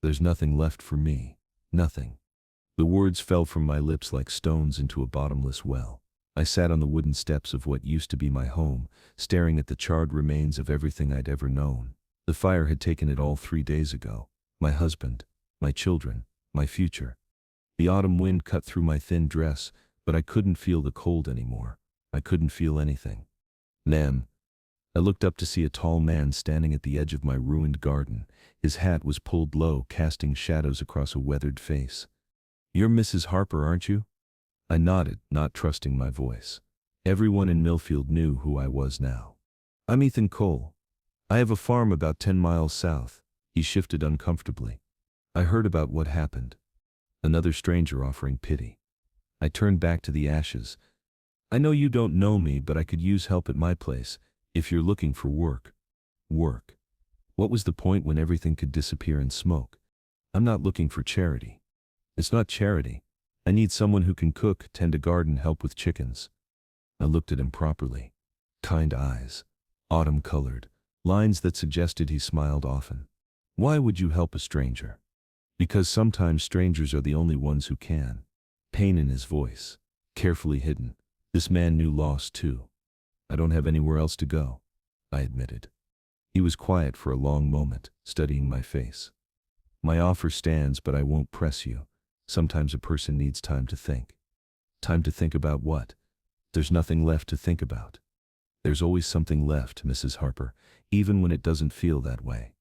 There's nothing left for me. Nothing. The words fell from my lips like stones into a bottomless well. I sat on the wooden steps of what used to be my home, staring at the charred remains of everything I'd ever known. The fire had taken it all 3 days ago. My husband, my children, my future. The autumn wind cut through my thin dress, but I couldn't feel the cold anymore. I couldn't feel anything. Nam. I looked up to see a tall man standing at the edge of my ruined garden. His hat was pulled low, casting shadows across a weathered face. "You're Mrs. Harper, aren't you?" I nodded, not trusting my voice. Everyone in Millfield knew who I was now. "I'm Ethan Cole. I have a farm about 10 miles south." He shifted uncomfortably. "I heard about what happened." Another stranger offering pity. I turned back to the ashes. "I know you don't know me, but I could use help at my place, if you're looking for work." Work. What was the point when everything could disappear in smoke? "I'm not looking for charity." "It's not charity. I need someone who can cook, tend a garden, help with chickens." I looked at him properly. Kind eyes. Autumn-colored. Lines that suggested he smiled often. "Why would you help a stranger?" "Because sometimes strangers are the only ones who can." Pain in his voice. Carefully hidden. This man knew loss too. "I don't have anywhere else to go," I admitted. He was quiet for a long moment, studying my face. "My offer stands, but I won't press you. Sometimes a person needs time to think." "Time to think about what?" "There's nothing left to think about." "There's always something left, Mrs. Harper, even when it doesn't feel that way."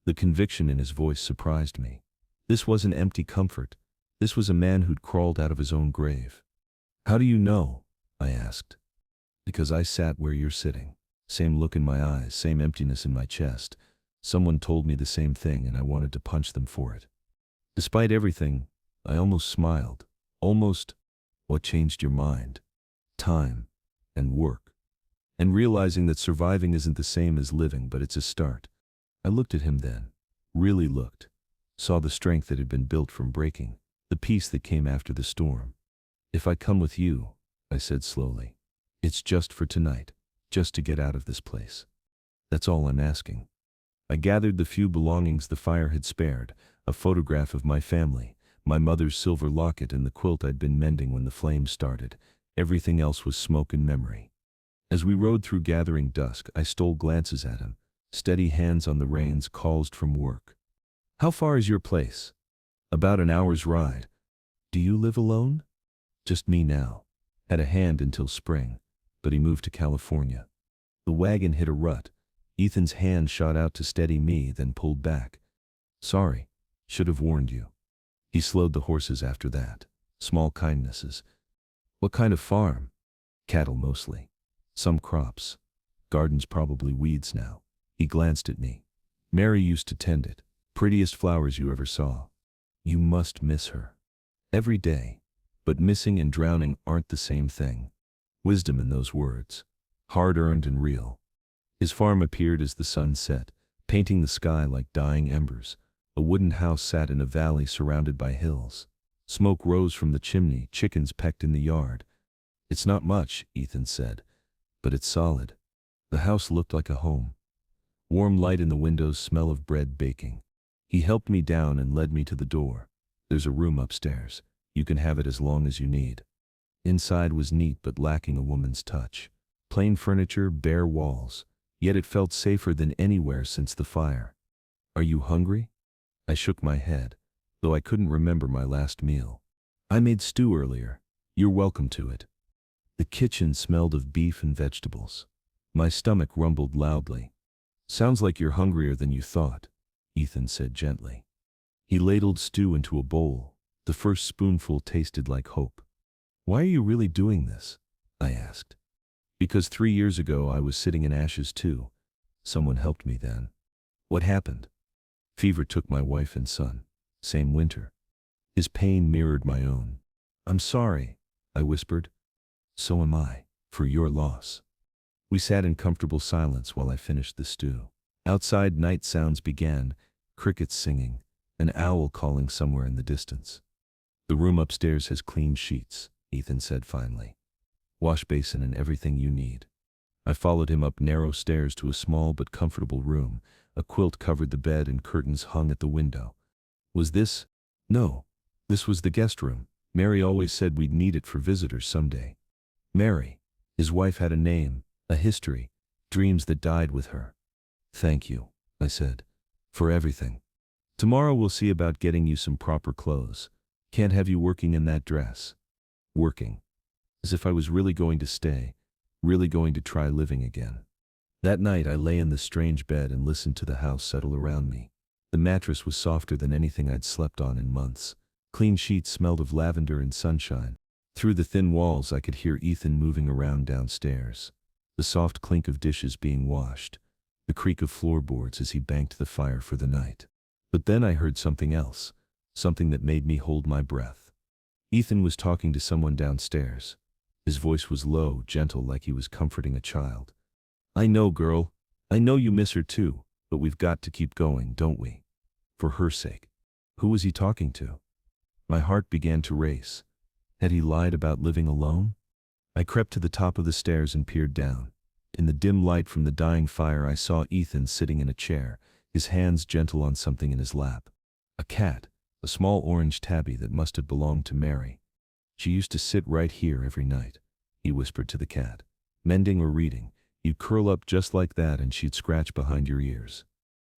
The conviction in his voice surprised me. This wasn't empty comfort. This was a man who'd crawled out of his own grave. "How do you know?" I asked. "Because I sat where you're sitting. Same look in my eyes, same emptiness in my chest. Someone told me the same thing and I wanted to punch them for it. Despite everything, I almost smiled. Almost. What changed your mind?" "Time. And work. And realizing that surviving isn't the same as living, but it's a start." I looked at him then. Really looked. Saw the strength that had been built from breaking. The peace that came after the storm. "If I come with you," I said slowly, "it's just for tonight. Just to get out of this place. That's all I'm asking." I gathered the few belongings the fire had spared, a photograph of my family, my mother's silver locket and the quilt I'd been mending when the flames started. Everything else was smoke and memory. As we rode through gathering dusk, I stole glances at him. Steady hands on the reins, calls from work. "How far is your place?" "About an hour's ride." "Do you live alone?" "Just me now. Had a hand until spring, but he moved to California." The wagon hit a rut. Ethan's hand shot out to steady me, then pulled back. "Sorry. Should have warned you." He slowed the horses after that. Small kindnesses. "What kind of farm?" "Cattle mostly. Some crops. Garden's probably weeds now." He glanced at me. "Mary used to tend it. Prettiest flowers you ever saw." "You must miss her." "Every day. But missing and drowning aren't the same thing." Wisdom in those words. Hard-earned and real. His farm appeared as the sun set, painting the sky like dying embers. A wooden house sat in a valley surrounded by hills. Smoke rose from the chimney, chickens pecked in the yard. "It's not much," Ethan said, "but it's solid." The house looked like a home. Warm light in the windows, smell of bread baking. He helped me down and led me to the door. "There's a room upstairs. You can have it as long as you need." Inside was neat but lacking a woman's touch. Plain furniture, bare walls. Yet it felt safer than anywhere since the fire. "Are you hungry?" I shook my head, though I couldn't remember my last meal. "I made stew earlier. You're welcome to it." The kitchen smelled of beef and vegetables. My stomach rumbled loudly. "Sounds like you're hungrier than you thought," Ethan said gently. He ladled stew into a bowl. The first spoonful tasted like hope. "Why are you really doing this?" I asked. "Because 3 years ago I was sitting in ashes too. Someone helped me then." "What happened?" "Fever took my wife and son. Same winter." His pain mirrored my own. "I'm sorry," I whispered. "So am I, for your loss." We sat in comfortable silence while I finished the stew. Outside, night sounds began, crickets singing, an owl calling somewhere in the distance. "The room upstairs has clean sheets," Ethan said finally. "Wash basin and everything you need." I followed him up narrow stairs to a small but comfortable room. A quilt covered the bed and curtains hung at the window. Was this? No. This was the guest room. Mary always said we'd need it for visitors someday. Mary. His wife had a name, a history, dreams that died with her. Thank you, I said, for everything. Tomorrow we'll see about getting you some proper clothes. Can't have you working in that dress. Working. As if I was really going to stay, really going to try living again. That night I lay in the strange bed and listened to the house settle around me. The mattress was softer than anything I'd slept on in months. Clean sheets smelled of lavender and sunshine. Through the thin walls I could hear Ethan moving around downstairs. The soft clink of dishes being washed. The creak of floorboards as he banked the fire for the night. But then I heard something else. Something that made me hold my breath. Ethan was talking to someone downstairs. His voice was low, gentle, like he was comforting a child. I know, girl. I know you miss her too, but we've got to keep going, don't we? For her sake. Who was he talking to? My heart began to race. Had he lied about living alone? I crept to the top of the stairs and peered down. In the dim light from the dying fire I saw Ethan sitting in a chair, his hands gentle on something in his lap. A cat, a small orange tabby that must have belonged to Mary. She used to sit right here every night, he whispered to the cat. Mending or reading, you'd curl up just like that and she'd scratch behind your ears.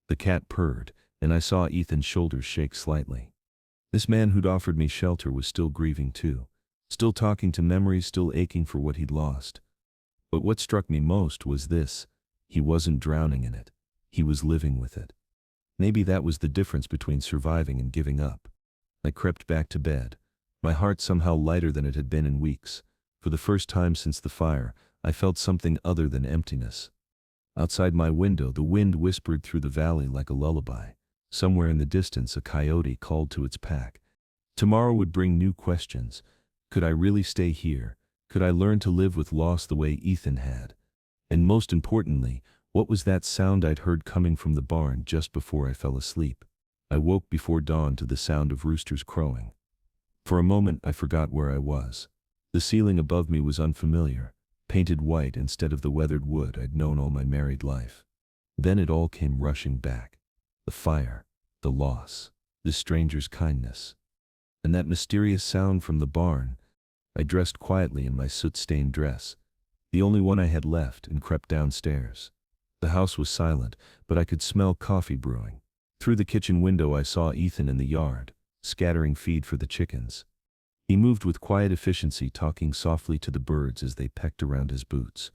The cat purred, and I saw Ethan's shoulders shake slightly. This man who'd offered me shelter was still grieving too. Still talking to memories, still aching for what he'd lost. But what struck me most was this: he wasn't drowning in it. He was living with it. Maybe that was the difference between surviving and giving up. I crept back to bed, my heart somehow lighter than it had been in weeks. For the first time since the fire, I felt something other than emptiness. Outside my window, the wind whispered through the valley like a lullaby. Somewhere in the distance, a coyote called to its pack. Tomorrow would bring new questions. Could I really stay here? Could I learn to live with loss the way Ethan had? And most importantly, what was that sound I'd heard coming from the barn just before I fell asleep? I woke before dawn to the sound of roosters crowing. For a moment I forgot where I was. The ceiling above me was unfamiliar, painted white instead of the weathered wood I'd known all my married life. Then it all came rushing back. The fire, the loss, the stranger's kindness. And that mysterious sound from the barn. I dressed quietly in my soot-stained dress, the only one I had left, and crept downstairs. The house was silent, but I could smell coffee brewing. Through the kitchen window I saw Ethan in the yard, scattering feed for the chickens. He moved with quiet efficiency, talking softly to the birds as they pecked around his boots.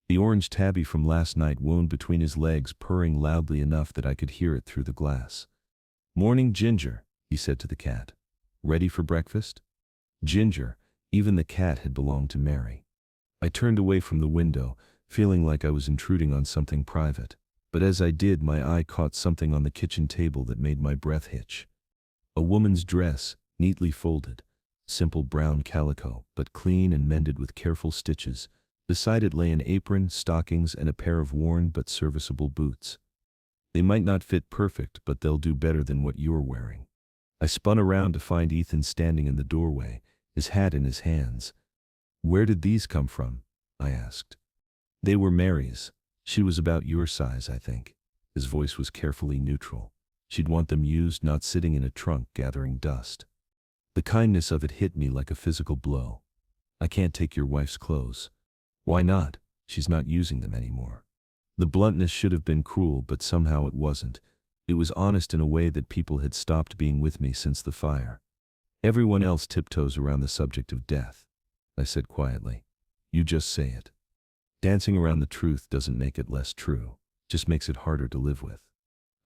The orange tabby from last night wound between his legs, purring loudly enough that I could hear it through the glass. "Morning, Ginger," he said to the cat. "Ready for breakfast?" Ginger, even the cat, had belonged to Mary. I turned away from the window, feeling like I was intruding on something private. But as I did, my eye caught something on the kitchen table that made my breath hitch. A woman's dress, neatly folded. Simple brown calico, but clean and mended with careful stitches. Beside it lay an apron, stockings, and a pair of worn but serviceable boots. They might not fit perfect, but they'll do better than what you're wearing. I spun around to find Ethan standing in the doorway, his hat in his hands. "Where did these come from?" I asked. "They were Mary's. She was about your size, I think." His voice was carefully neutral. "She'd want them used, not sitting in a trunk gathering dust." The kindness of it hit me like a physical blow. "I can't take your wife's clothes." "Why not? She's not using them anymore." The bluntness should have been cruel, but somehow it wasn't. It was honest in a way that people had stopped being with me since the fire. "Everyone else tiptoes around the subject of death," I said quietly. "You just say it. Dancing around the truth doesn't make it less true, just makes it harder to live with."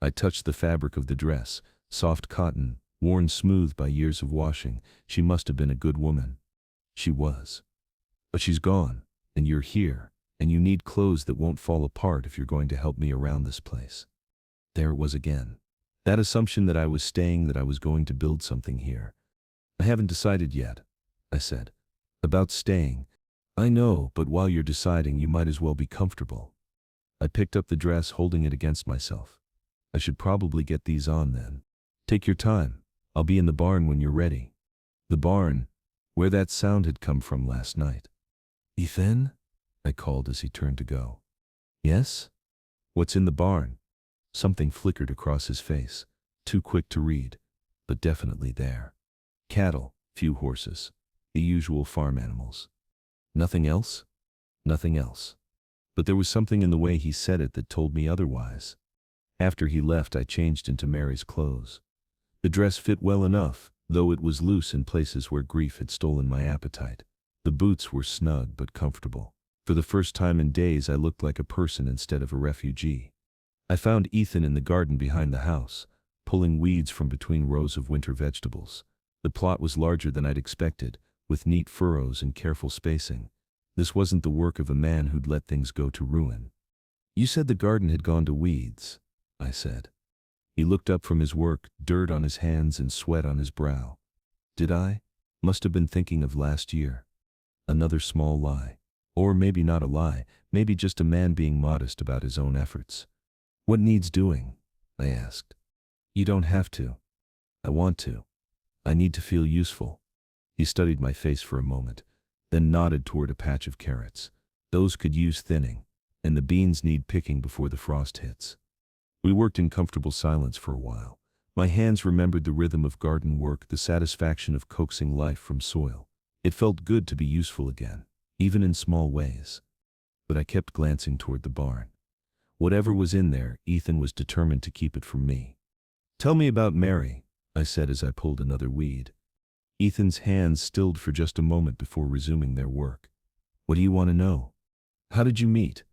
I touched the fabric of the dress, soft cotton, worn smooth by years of washing. She must have been a good woman. She was. But she's gone, and you're here, and you need clothes that won't fall apart if you're going to help me around this place. There it was again. That assumption that I was staying, that I was going to build something here. "I haven't decided yet," I said. "About staying. I know, but while you're deciding, you might as well be comfortable." I picked up the dress, holding it against myself. "I should probably get these on then." "Take your time. I'll be in the barn when you're ready." The barn, where that sound had come from last night. "Ethan?" I called as he turned to go. "Yes?" "What's in the barn?" Something flickered across his face, too quick to read. but definitely there. Cattle, few horses, the usual farm animals. Nothing else? Nothing else. But there was something in the way he said it that told me otherwise. After he left, I changed into Mary's clothes. The dress fit well enough, though it was loose in places where grief had stolen my appetite. The boots were snug but comfortable. For the first time in days, I looked like a person instead of a refugee. I found Ethan in the garden behind the house, pulling weeds from between rows of winter vegetables. The plot was larger than I'd expected, with neat furrows and careful spacing. This wasn't the work of a man who'd let things go to ruin. "You said the garden had gone to weeds," I said. He looked up from his work, dirt on his hands and sweat on his brow. Did I? Must have been thinking of last year. Another small lie. Or maybe not a lie, maybe just a man being modest about his own efforts. "What needs doing?" I asked. "You don't have to. I want to. I need to feel useful." He studied my face for a moment, then nodded toward a patch of carrots. "Those could use thinning, and the beans need picking before the frost hits." We worked in comfortable silence for a while. My hands remembered the rhythm of garden work, the satisfaction of coaxing life from soil. It felt good to be useful again, even in small ways. But I kept glancing toward the barn. Whatever was in there, Ethan was determined to keep it from me. "Tell me about Mary," I said as I pulled another weed. Ethan's hands stilled for just a moment before resuming their work. "What do you want to know? How did you meet?"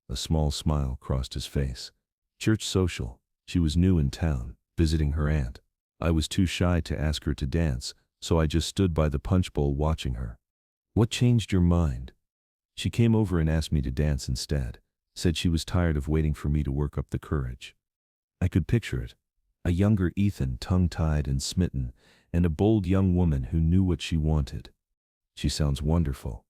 A small smile crossed his face. "Church social. She was new in town, visiting her aunt. I was too shy to ask her to dance, so I just stood by the punch bowl watching her." "What changed your mind?" "She came over and asked me to dance instead. Said she was tired of waiting for me to work up the courage." I could picture it. A younger Ethan, tongue-tied and smitten, and a bold young woman who knew what she wanted. "She sounds wonderful."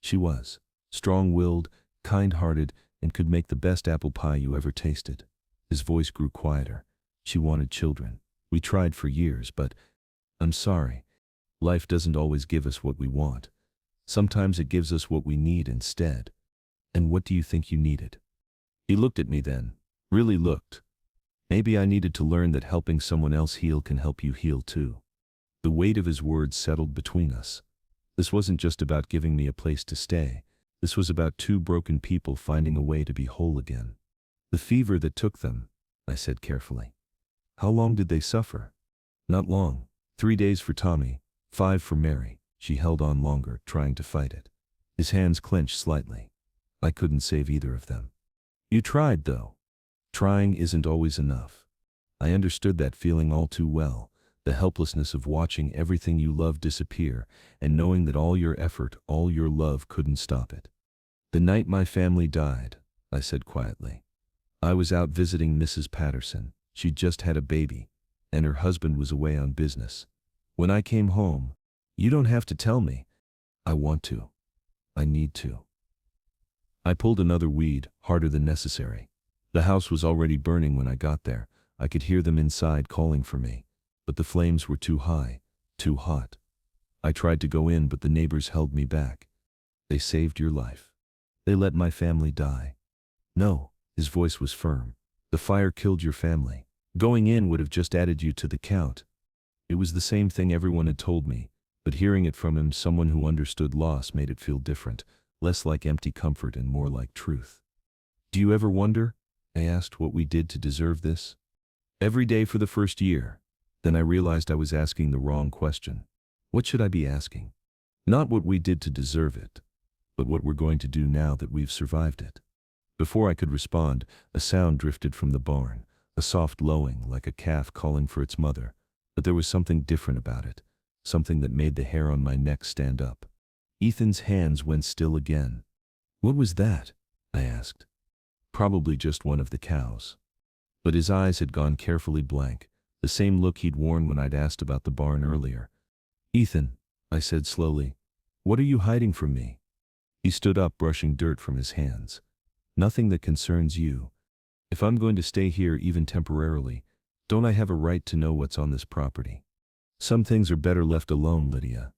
She was. Strong-willed, kind-hearted, and could make the best apple pie you ever tasted. His voice grew quieter. "She wanted children. We tried for years, but I'm sorry. Life doesn't always give us what we want. Sometimes it gives us what we need instead." "And what do you think you needed?" He looked at me then. Really looked. Maybe I needed to learn that helping someone else heal can help you heal too. The weight of his words settled between us. This wasn't just about giving me a place to stay. This was about two broken people finding a way to be whole again. "The fever that took them," I said carefully. "How long did they suffer?" "Not long. 3 days for Tommy, 5 for Mary." She held on longer, trying to fight it. His hands clenched slightly. "I couldn't save either of them." "You tried, though." "Trying isn't always enough." I understood that feeling all too well, the helplessness of watching everything you love disappear and knowing that all your effort, all your love couldn't stop it. "The night my family died," I said quietly. "I was out visiting Mrs. Patterson. She'd just had a baby, and her husband was away on business. When I came home—" "You don't have to tell me." "I want to. I need to." I pulled another weed, harder than necessary. The house was already burning when I got there. I could hear them inside calling for me. But the flames were too high, too hot. I tried to go in, but the neighbors held me back. "They saved your life. They let my family die." "No," his voice was firm. "The fire killed your family. Going in would have just added you to the count." It was the same thing everyone had told me, but hearing it from him, someone who understood loss, made it feel different, less like empty comfort and more like truth. "Do you ever wonder," I asked, "what we did to deserve this?" "Every day for the first year." Then I realized I was asking the wrong question. What should I be asking? Not what we did to deserve it, but what we're going to do now that we've survived it. Before I could respond, a sound drifted from the barn, a soft lowing like a calf calling for its mother, but there was something different about it, something that made the hair on my neck stand up. Ethan's hands went still again. "What was that?" I asked. "Probably just one of the cows." But his eyes had gone carefully blank, the same look he'd worn when I'd asked about the barn earlier. "Ethan," I said slowly, "what are you hiding from me?" He stood up, brushing dirt from his hands. "Nothing that concerns you. If I'm going to stay here even temporarily, don't I have a right to know what's on this property? Some things are better left alone, Lydia."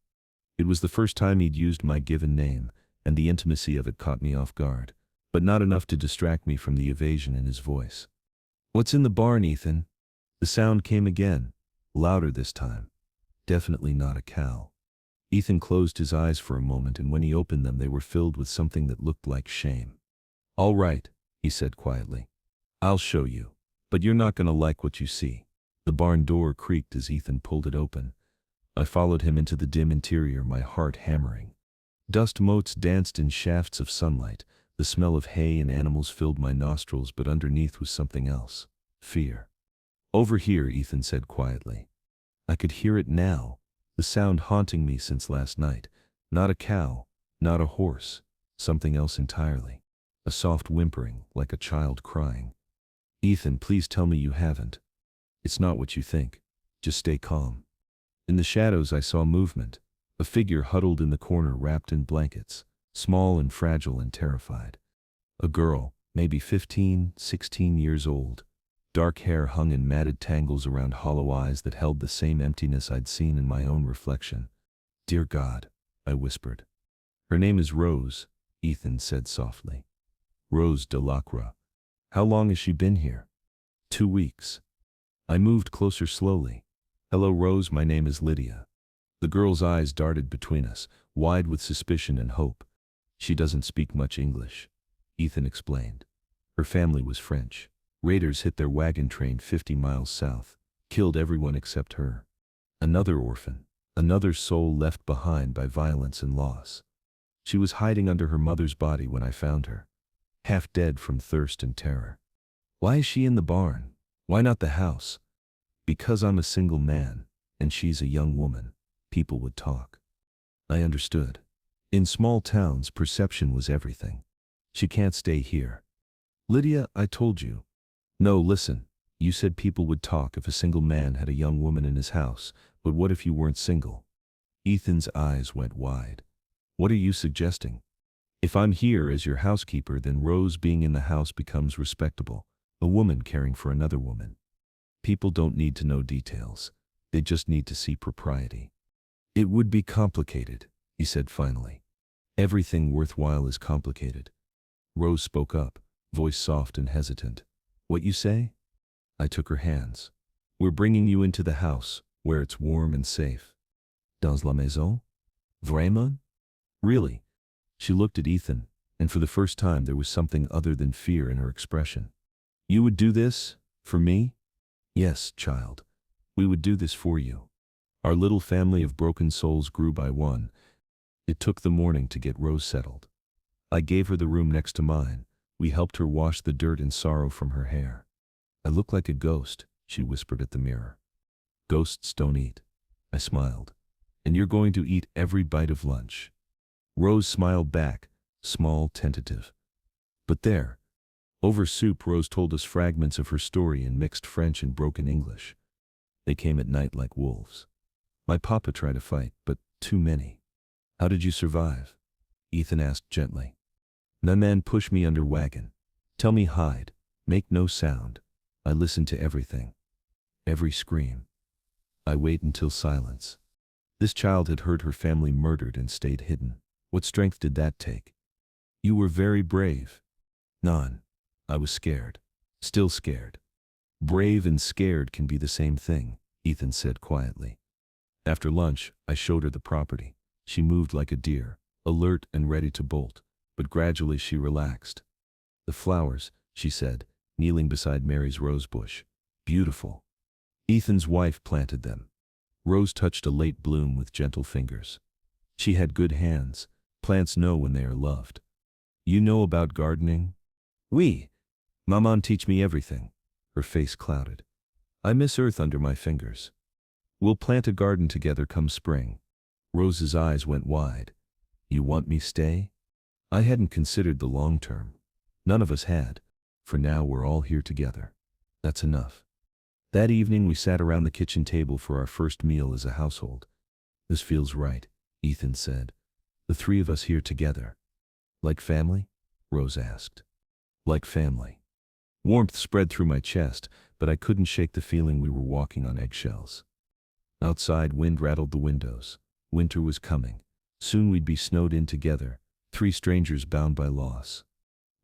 It was the first time he'd used my given name, and the intimacy of it caught me off guard, but not enough to distract me from the evasion in his voice. "What's in the barn, Ethan?" The sound came again, louder this time. Definitely not a cow. Ethan closed his eyes for a moment, and when he opened them they were filled with something that looked like shame. "All right," he said quietly. "I'll show you. But you're not gonna like what you see." The barn door creaked as Ethan pulled it open. I followed him into the dim interior, my heart hammering. Dust motes danced in shafts of sunlight. The smell of hay and animals filled my nostrils, but underneath was something else. Fear. "Over here," Ethan said quietly. I could hear it now, the sound haunting me since last night. Not a cow, not a horse, something else entirely. A soft whimpering, like a child crying. "Ethan, please tell me you haven't. It's not what you think. Just stay calm." In the shadows I saw movement, a figure huddled in the corner wrapped in blankets, small and fragile and terrified. A girl, maybe 15, 16 years old. Dark hair hung in matted tangles around hollow eyes that held the same emptiness I'd seen in my own reflection. "Dear God," I whispered. "Her name is Rose," Ethan said softly. "Rose de Lacroix. How long has she been here?" 2 weeks. I moved closer slowly. "Hello, Rose, my name is Lydia." The girl's eyes darted between us, wide with suspicion and hope. "She doesn't speak much English," Ethan explained. "Her family was French. Raiders hit their wagon train 50 miles south, killed everyone except her. Another orphan, another soul left behind by violence and loss. She was hiding under her mother's body when I found her, half dead from thirst and terror." "Why is she in the barn? Why not the house?" "Because I'm a single man, and she's a young woman," people would talk. I understood. In small towns, perception was everything. "She can't stay here." "Lydia, I told you." "No, listen. You said people would talk if a single man had a young woman in his house, but what if you weren't single?" Ethan's eyes went wide. "What are you suggesting?" "If I'm here as your housekeeper, then Rose being in the house becomes respectable. A woman caring for another woman. People don't need to know details. They just need to see propriety." "It would be complicated," he said finally. "Everything worthwhile is complicated." Rose spoke up, voice soft and hesitant. "What you say?" I took her hands. "We're bringing you into the house, where it's warm and safe." "Dans la maison? Vraiment? Really?" She looked at Ethan, and for the first time there was something other than fear in her expression. "You would do this? For me?" "Yes, child. We would do this for you." Our little family of broken souls grew by one. It took the morning to get Rose settled. I gave her the room next to mine. We helped her wash the dirt and sorrow from her hair. "I look like a ghost," she whispered at the mirror. "Ghosts don't eat." I smiled. "And you're going to eat every bite of lunch." Rose smiled back, small, tentative. But there, over soup, Rose told us fragments of her story in mixed French and broken English. "They came at night like wolves. My papa tried to fight, but too many." "How did you survive?" Ethan asked gently. "My man pushed me under wagon. Tell me hide, make no sound. I listen to everything. Every scream. I wait until silence." This child had heard her family murdered and stayed hidden. What strength did that take? "You were very brave." "None. I was scared. Still scared." "Brave and scared can be the same thing," Ethan said quietly. After lunch, I showed her the property. She moved like a deer, alert and ready to bolt, but gradually she relaxed. "The flowers," she said, kneeling beside Mary's rose bush. "Beautiful. Ethan's wife planted them." Rose touched a late bloom with gentle fingers. She had good hands. Plants know when they are loved. "You know about gardening?" "Oui. Maman teach me everything." Her face clouded. "I miss earth under my fingers." "We'll plant a garden together come spring." Rose's eyes went wide. "You want me stay?" I hadn't considered the long term. None of us had. For now we're all here together. That's enough. That evening we sat around the kitchen table for our first meal as a household. "This feels right," Ethan said. "The three of us here together." "Like family?" Rose asked. "Like family." Warmth spread through my chest, but I couldn't shake the feeling we were walking on eggshells. Outside, wind rattled the windows. Winter was coming. Soon we'd be snowed in together, three strangers bound by loss.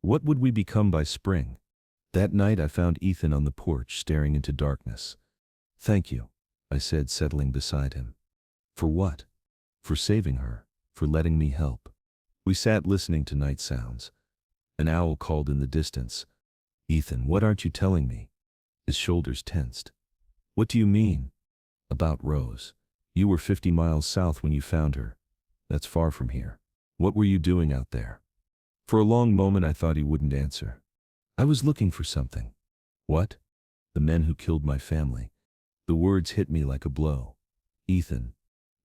What would we become by spring? That night I found Ethan on the porch staring into darkness. "Thank you," I said, settling beside him. For what? For saving her, for letting me help. We sat listening to night sounds. An owl called in the distance. Ethan, what aren't you telling me? His shoulders tensed. What do you mean? About Rose. You were 50 miles south when you found her. That's far from here. What were you doing out there? For a long moment I thought he wouldn't answer. I was looking for something. What? The men who killed my family. The words hit me like a blow. Ethan.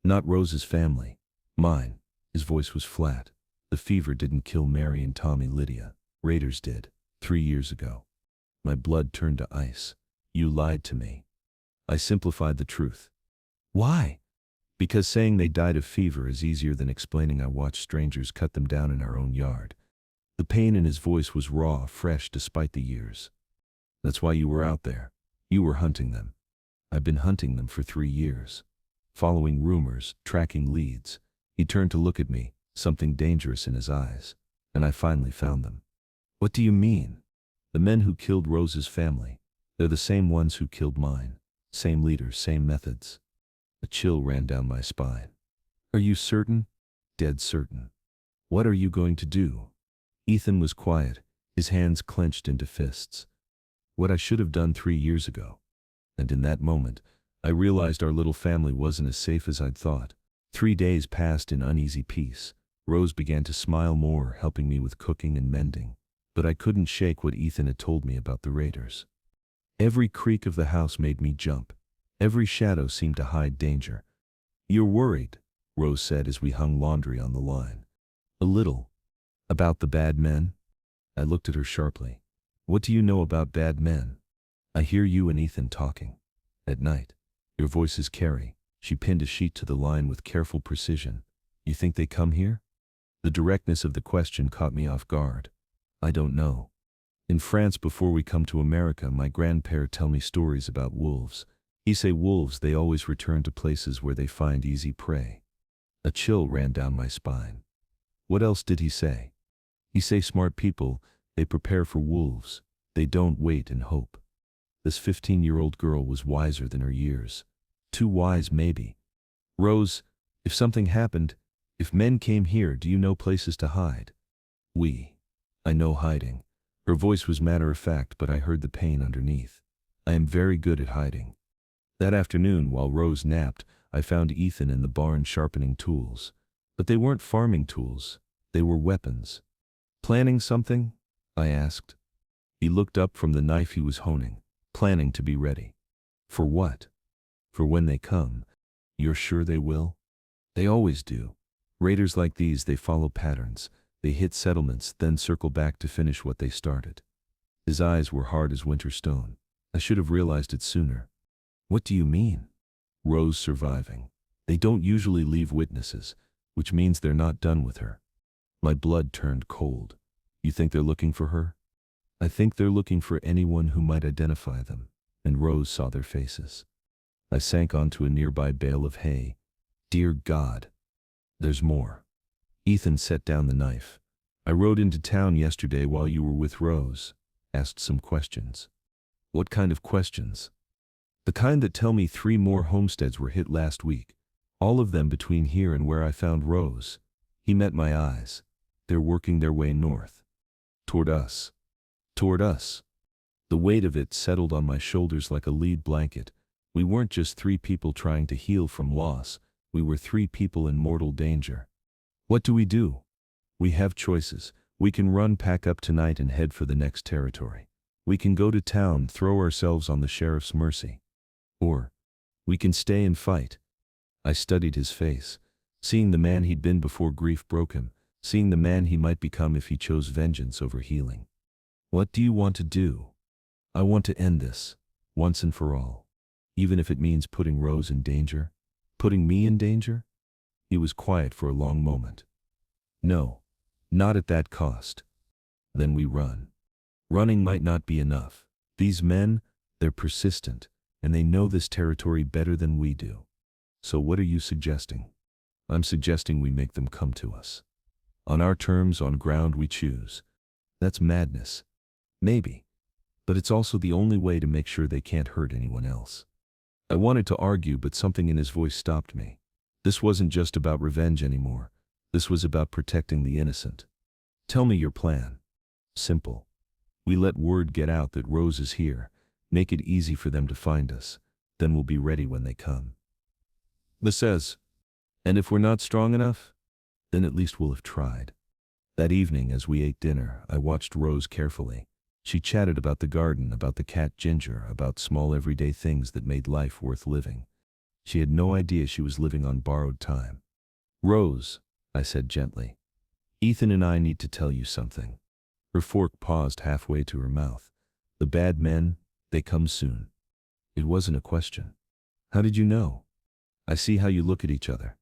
Not Rose's family. Mine. His voice was flat. The fever didn't kill Mary and Tommy Lydia. Raiders did. 3 years ago. My blood turned to ice. You lied to me. I simplified the truth. Why? Because saying they died of fever is easier than explaining I watched strangers cut them down in our own yard. The pain in his voice was raw, fresh despite the years. That's why you were out there. You were hunting them. I've been hunting them for 3 years. Following rumors, tracking leads. He turned to look at me, something dangerous in his eyes. And I finally found them. What do you mean? The men who killed Rose's family. They're the same ones who killed mine. Same leaders, same methods. A chill ran down my spine. Are you certain? Dead certain. What are you going to do? Ethan was quiet, his hands clenched into fists. What I should have done 3 years ago. And in that moment, I realized our little family wasn't as safe as I'd thought. 3 days passed in uneasy peace. Rose began to smile more, helping me with cooking and mending. But I couldn't shake what Ethan had told me about the raiders. Every creak of the house made me jump. Every shadow seemed to hide danger. You're worried, Rose said as we hung laundry on the line. A little. About the bad men? I looked at her sharply. What do you know about bad men? I hear you and Ethan talking. At night. Your voices carry. She pinned a sheet to the line with careful precision. You think they come here? The directness of the question caught me off guard. I don't know. In France before we come to America, my grandpère tell me stories about wolves. He say wolves, they always return to places where they find easy prey. A chill ran down my spine. What else did he say? He say smart people, they prepare for wolves. They don't wait and hope. This 15-year-old girl was wiser than her years. Too wise, maybe. Rose, if something happened, if men came here, do you know places to hide? I know hiding. Her voice was matter-of-fact, but I heard the pain underneath. I am very good at hiding. That afternoon, while Rose napped, I found Ethan in the barn sharpening tools. But they weren't farming tools. They were weapons. Planning something? I asked. He looked up from the knife he was honing, planning to be ready. For what? For when they come. You're sure they will? They always do. Raiders like these, they follow patterns. They hit settlements, then circle back to finish what they started. His eyes were hard as winter stone. I should have realized it sooner. What do you mean? Rose surviving. They don't usually leave witnesses, which means they're not done with her. My blood turned cold. You think they're looking for her? I think they're looking for anyone who might identify them, and Rose saw their faces. I sank onto a nearby bale of hay. Dear God. There's more. Ethan set down the knife. I rode into town yesterday while you were with Rose. Asked some questions. What kind of questions? The kind that tell me 3 more homesteads were hit last week. All of them between here and where I found Rose. He met my eyes. They're working their way north. Toward us. Toward us. The weight of it settled on my shoulders like a lead blanket. We weren't just 3 people trying to heal from loss. We were 3 people in mortal danger. What do? We have choices. We can run, pack up tonight and head for the next territory. We can go to town, throw ourselves on the sheriff's mercy. Or we can stay and fight. I studied his face, seeing the man he'd been before grief broke him, seeing the man he might become if he chose vengeance over healing. What do you want to do? I want to end this, once and for all. Even if it means putting Rose in danger, putting me in danger? He was quiet for a long moment. No, not at that cost. Then we run. Running might not be enough. These men, they're persistent, and they know this territory better than we do. So what are you suggesting? I'm suggesting we make them come to us. On our terms, on ground we choose. That's madness. Maybe. But it's also the only way to make sure they can't hurt anyone else. I wanted to argue, but something in his voice stopped me. This wasn't just about revenge anymore. This was about protecting the innocent. Tell me your plan. Simple. We let word get out that Rose is here, make it easy for them to find us, then we'll be ready when they come. This says, and if we're not strong enough, then at least we'll have tried. That evening, as we ate dinner, I watched Rose carefully. She chatted about the garden, about the cat Ginger, about small everyday things that made life worth living. She had no idea she was living on borrowed time. Rose, I said gently, Ethan and I need to tell you something. Her fork paused halfway to her mouth. The bad men, they come soon. It wasn't a question. How did you know? I see how you look at each other.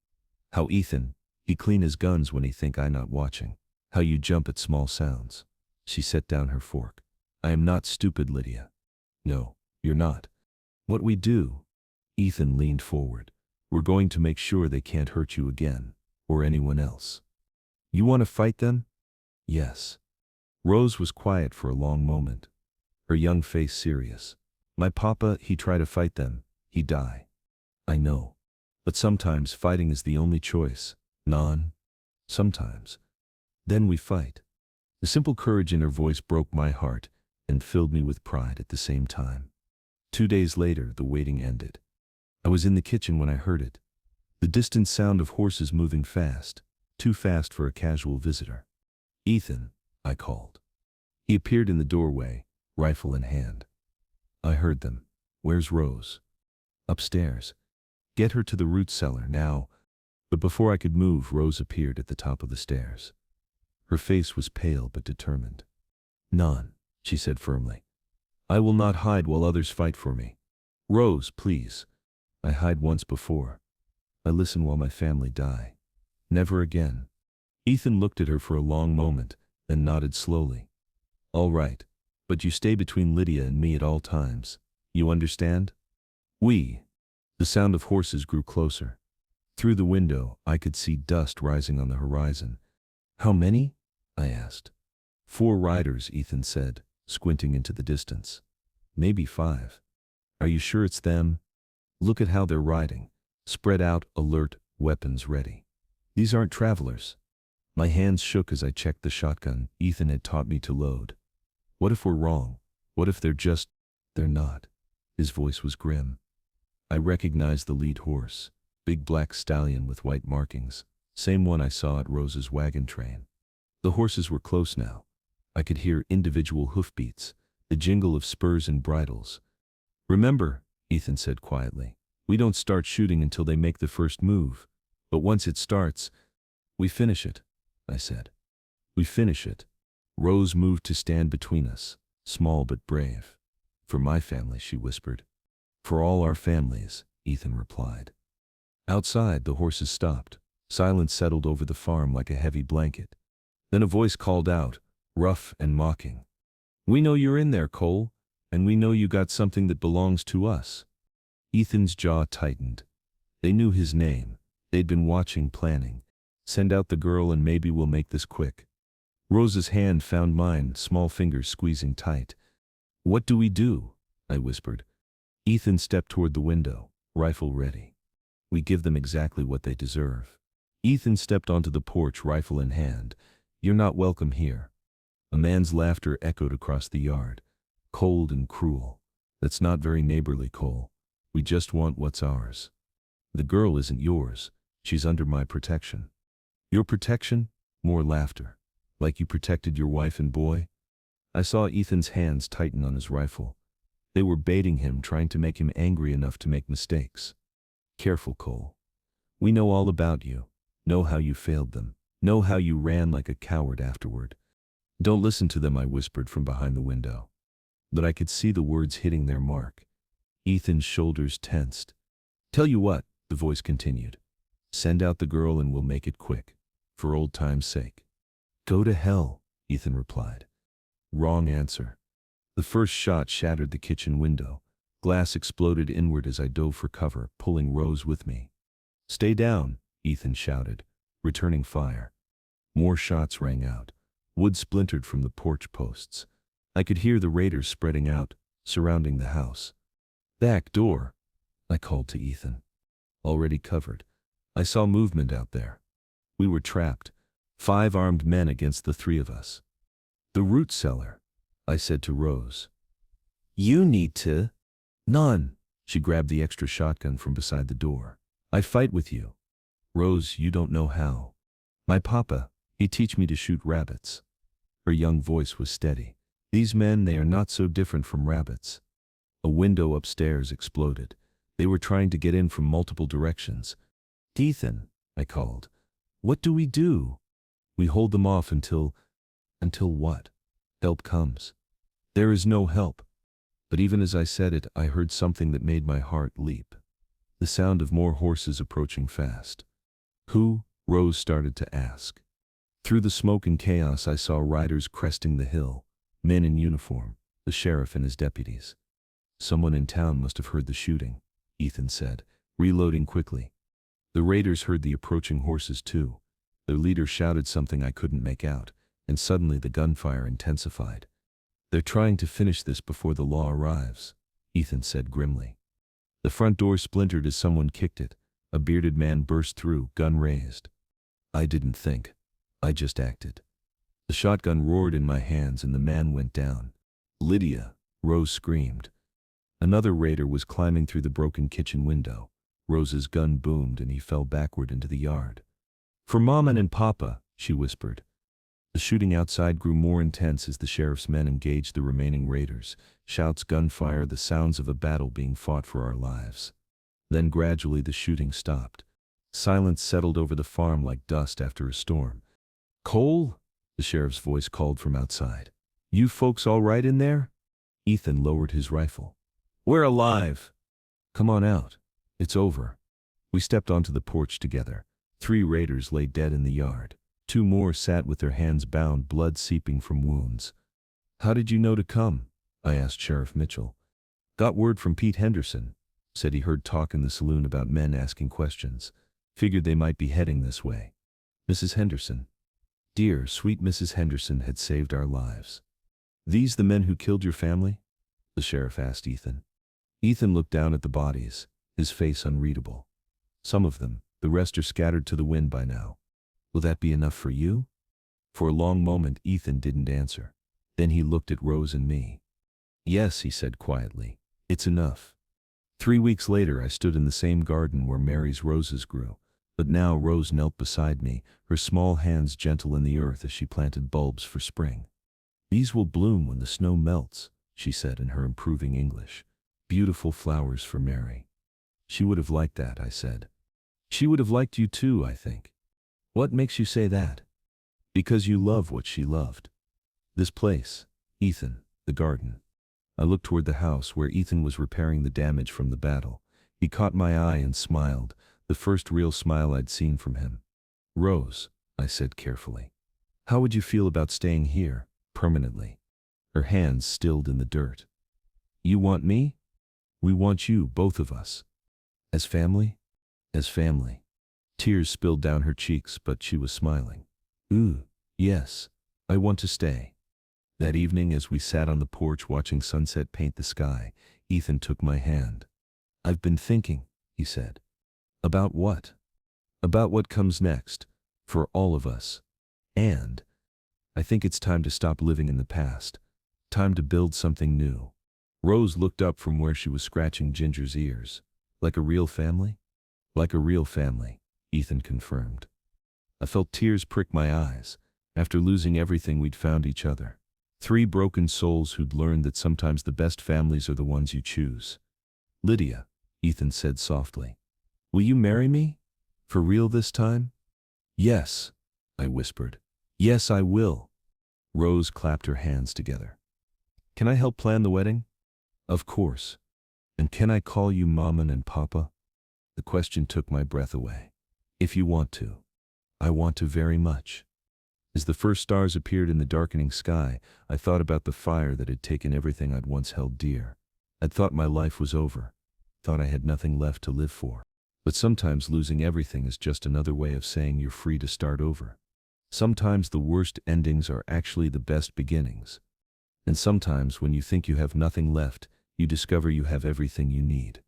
How Ethan, he clean his guns when he think I not watching. How you jump at small sounds. She set down her fork. I am not stupid, Lydia. No, you're not. What we do, Ethan leaned forward. We're going to make sure they can't hurt you again, or anyone else. You want to fight them? Yes. Rose was quiet for a long moment, her young face serious. My papa, he try to fight them, he die. I know. But sometimes fighting is the only choice. Sometimes. Then we fight. The simple courage in her voice broke my heart and filled me with pride at the same time. 2 days later, the waiting ended. I was in the kitchen when I heard it. The distant sound of horses moving fast, too fast for a casual visitor. Ethan, I called. He appeared in the doorway, rifle in hand. I heard them. Where's Rose? Upstairs. Get her to the root cellar now. But before I could move, Rose appeared at the top of the stairs. Her face was pale but determined. None, she said firmly. I will not hide while others fight for me. Rose, please. I hide once before. I listen while my family die. Never again. Ethan looked at her for a long moment, then nodded slowly. All right, but you stay between Lydia and me at all times. You understand? We. The sound of horses grew closer. Through the window, I could see dust rising on the horizon. How many? I asked. 4 riders, Ethan said, squinting into the distance. Maybe 5. Are you sure it's them? Look at how they're riding. Spread out, alert, weapons ready. These aren't travelers. My hands shook as I checked the shotgun Ethan had taught me to load. What if we're wrong? What if they're not? His voice was grim. I recognized the lead horse, big black stallion with white markings, same one I saw at Rose's wagon train. The horses were close now. I could hear individual hoofbeats, the jingle of spurs and bridles. Remember, Ethan said quietly, we don't start shooting until they make the first move. But once it starts, we finish it, I said. We finish it. Rose moved to stand between us, small but brave. For my family, she whispered. For all our families, Ethan replied. Outside, the horses stopped. Silence settled over the farm like a heavy blanket. Then a voice called out, rough and mocking. We know you're in there, Cole, and we know you got something that belongs to us. Ethan's jaw tightened. They knew his name. They'd been watching, planning. Send out the girl and maybe we'll make this quick. Rose's hand found mine, small fingers squeezing tight. What do we do? I whispered. Ethan stepped toward the window, rifle ready. We give them exactly what they deserve. Ethan stepped onto the porch, rifle in hand. You're not welcome here. A man's laughter echoed across the yard. Cold and cruel. That's not very neighborly, Cole. We just want what's ours. The girl isn't yours. She's under my protection. Your protection? More laughter. Like you protected your wife and boy? I saw Ethan's hands tighten on his rifle. They were baiting him, trying to make him angry enough to make mistakes. Careful, Cole. We know all about you. Know how you failed them. Know how you ran like a coward afterward. Don't listen to them, I whispered from behind the window. But I could see the words hitting their mark. Ethan's shoulders tensed. Tell you what, the voice continued. Send out the girl and we'll make it quick. For old time's sake. Go to hell, Ethan replied. Wrong answer. The first shot shattered the kitchen window. Glass exploded inward as I dove for cover, pulling Rose with me. Stay down, Ethan shouted, returning fire. More shots rang out. Wood splintered from the porch posts. I could hear the raiders spreading out, surrounding the house. Back door, I called to Ethan. Already covered. I saw movement out there. We were trapped. 5 armed men against the 3 of us. The root cellar, I said to Rose. You need to. None. She grabbed the extra shotgun from beside the door. I fight with you. Rose, you don't know how. My papa, he teach me to shoot rabbits. Her young voice was steady. These men, they are not so different from rabbits. A window upstairs exploded. They were trying to get in from multiple directions. Ethan, I called. What do we do? We hold them off until what? Help comes. There is no help. But even as I said it, I heard something that made my heart leap. The sound of more horses approaching fast. Who? Rose started to ask. Through the smoke and chaos I saw riders cresting the hill, men in uniform, the sheriff and his deputies. Someone in town must have heard the shooting, Ethan said, reloading quickly. The raiders heard the approaching horses too. Their leader shouted something I couldn't make out, and suddenly the gunfire intensified. They're trying to finish this before the law arrives, Ethan said grimly. The front door splintered as someone kicked it. A bearded man burst through, gun raised. I didn't think. I just acted. The shotgun roared in my hands and the man went down. Lydia, Rose screamed. Another raider was climbing through the broken kitchen window. Rose's gun boomed and he fell backward into the yard. For Mama and Papa, she whispered. The shooting outside grew more intense as the sheriff's men engaged the remaining raiders. Shouts, gunfire, the sounds of a battle being fought for our lives. Then gradually the shooting stopped. Silence settled over the farm like dust after a storm. Cole? The sheriff's voice called from outside. You folks all right in there? Ethan lowered his rifle. We're alive. Come on out. It's over. We stepped onto the porch together. 3 raiders lay dead in the yard. 2 more sat with their hands bound, blood seeping from wounds. How did you know to come? I asked Sheriff Mitchell. Got word from Pete Henderson. Said he heard talk in the saloon about men asking questions. Figured they might be heading this way. Mrs. Henderson. Dear, sweet Mrs. Henderson had saved our lives. These the men who killed your family? The sheriff asked Ethan. Ethan looked down at the bodies, his face unreadable. Some of them, the rest are scattered to the wind by now. Will that be enough for you? For a long moment Ethan didn't answer. Then he looked at Rose and me. Yes, he said quietly. It's enough. 3 weeks later I stood in the same garden where Mary's roses grew. But now Rose knelt beside me, her small hands gentle in the earth as she planted bulbs for spring. These will bloom when the snow melts, she said in her improving English. Beautiful flowers for Mary. She would have liked that, I said. She would have liked you too, I think. What makes you say that? Because you love what she loved. This place, Ethan, the garden. I looked toward the house where Ethan was repairing the damage from the battle. He caught my eye and smiled, the first real smile I'd seen from him. Rose, I said carefully. How would you feel about staying here, permanently? Her hands stilled in the dirt. You want me? We want you, both of us. As family? As family. Tears spilled down her cheeks, but she was smiling. Yes, I want to stay. That evening as we sat on the porch watching sunset paint the sky, Ethan took my hand. I've been thinking, he said. About what? About what comes next, for all of us. And I think it's time to stop living in the past. Time to build something new. Rose looked up from where she was scratching Ginger's ears. Like a real family? Like a real family, Ethan confirmed. I felt tears prick my eyes. After losing everything, we'd found each other. 3 broken souls who'd learned that sometimes the best families are the ones you choose. Lydia, Ethan said softly. Will you marry me? For real this time? Yes, I whispered. Yes, I will. Rose clapped her hands together. Can I help plan the wedding? Of course. And can I call you Mama and Papa? The question took my breath away. If you want to. I want to very much. As the first stars appeared in the darkening sky, I thought about the fire that had taken everything I'd once held dear. I'd thought my life was over. Thought I had nothing left to live for. But sometimes losing everything is just another way of saying you're free to start over. Sometimes the worst endings are actually the best beginnings. And sometimes when you think you have nothing left, you discover you have everything you need.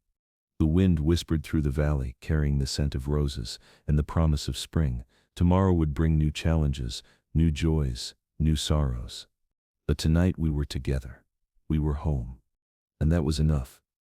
The wind whispered through the valley, carrying the scent of roses and the promise of spring. Tomorrow would bring new challenges, new joys, new sorrows. But tonight we were together. We were home. And that was enough.